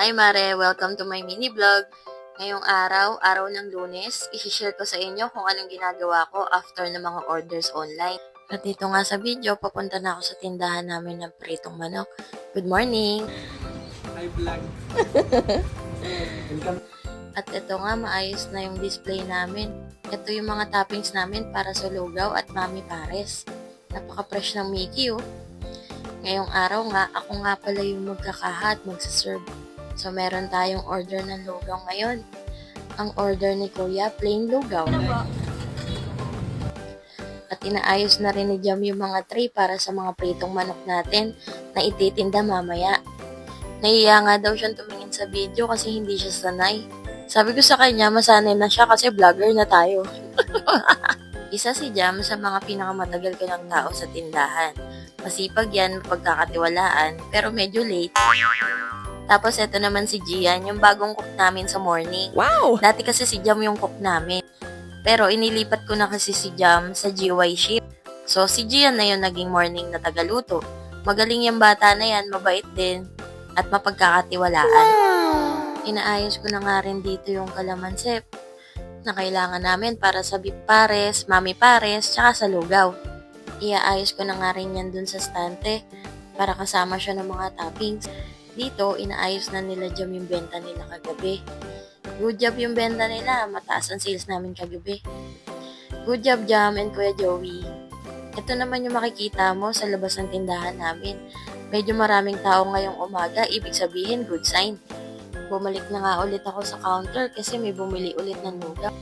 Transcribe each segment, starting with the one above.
Hi Mare! Welcome to my mini vlog. Ngayong araw ng Lunes, i-share ko sa inyo kung anong ginagawa ko after ng mga orders online. At dito nga sa video, papunta na ako sa tindahan namin ng pritong manok. Good morning! Hi vlog! At ito nga, maayos na yung display namin. Ito yung mga toppings namin para sa lugaw at mami pares. Napaka-fresh ng Mickey oh. Ngayong araw nga, ako nga pala yung magkakahat, magsaserve. So, meron tayong order ng lugaw ngayon. Ang order ni Kuya, plain lugaw. At inaayos na rin ni Jam yung mga tray para sa mga pritong manok natin na ititinda mamaya. Nahiya nga daw siyang tumingin sa video kasi hindi siya sanay. Sabi ko sa kanya, masanay na siya kasi vlogger na tayo. Isa si Jam sa mga pinakamatagal ko ng tao sa tindahan. Masipag yan, mapagkakatiwalaan, pero medyo late. Tapos eto naman si Gian, yung bagong cook namin sa morning. Wow! Dati kasi si Jam yung cook namin. Pero inilipat ko na kasi si Jam sa GY shift. So si Gian na yung naging morning na tagaluto. Magaling yung bata na yan, mabait din, at mapagkakatiwalaan. Inaayos ko na nga rin dito yung kalamansi na kailangan namin para sa beef pares, mami pares, tsaka sa lugaw. Iaayos ko na nga rin yan dun sa stante para kasama siya ng mga toppings. Dito, inaayos na nila Jam yung benta nila kagabi. Good job yung benta nila, mataas ang sales namin kagabi. Good job Jam and Kuya Joey. Ito naman yung makikita mo sa labas ng tindahan namin. Medyo maraming tao ngayong umaga, ibig sabihin good sign. Bumalik na nga ulit ako sa counter kasi may bumili ulit ng lugaw.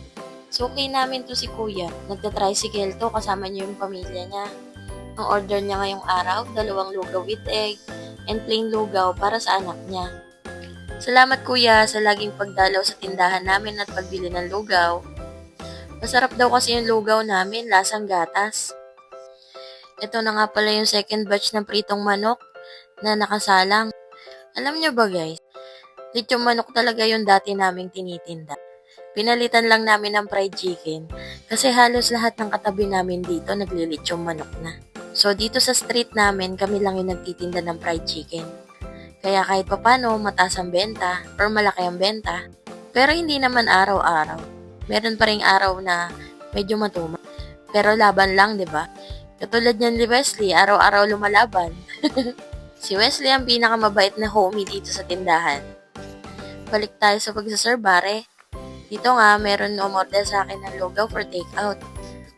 Suki namin to si Kuya. Nagta-tricycle to, kasama niya yung pamilya niya. Ang order niya ngayong araw, 2 lugaw with egg and plain lugaw para sa anak niya. Salamat Kuya sa laging pagdalaw sa tindahan namin at pagbili ng lugaw. Masarap daw kasi yung lugaw namin, lasang gatas. Ito na nga pala yung second batch ng pritong manok na nakasalang. Alam niyo ba guys, lechong manok talaga yung dati naming tinitinda. Pinalitan lang namin ng fried chicken kasi halos lahat ng katabi namin dito naglilitsong manok na. So dito sa street namin, kami lang yung nagtitinda ng fried chicken. Kaya kahit papano mataas ang benta or malaki ang benta. Pero hindi naman araw-araw. Meron pa ring araw na medyo matuma. Pero laban lang, di ba? Katulad niyan ni Wesley, araw-araw lumalaban. Si Wesley ang pinakamabait na homie dito sa tindahan. Balik tayo sa pagsaserve, pare. Dito nga, meron umorder sa akin ng lugaw for take-out.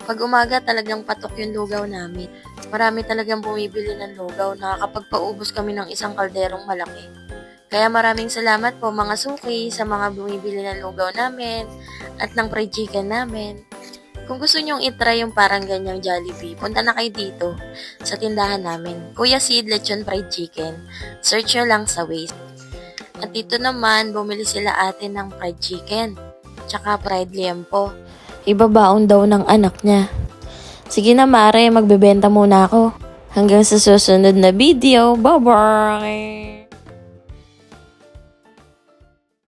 Pag umaga, talagang patok yung lugaw namin. Marami talagang bumibili ng lugaw. Nakakapagpaubos kami ng isang kalderong malaki. Kaya maraming salamat po mga suki sa mga bumibili ng lugaw namin at ng fried chicken namin. Kung gusto nyong itry yung parang ganyang Jollibee, punta na kayo dito sa tindahan namin. Kuya Sid Lechon Fried Chicken. Search nyo lang sa Waze. At dito naman, bumili sila atin ng fried chicken. Tsaka fried liempo. Ibabaon daw ng anak niya. Sige na Mare, magbebenta muna ako. Hanggang sa susunod na video. Bye-bye!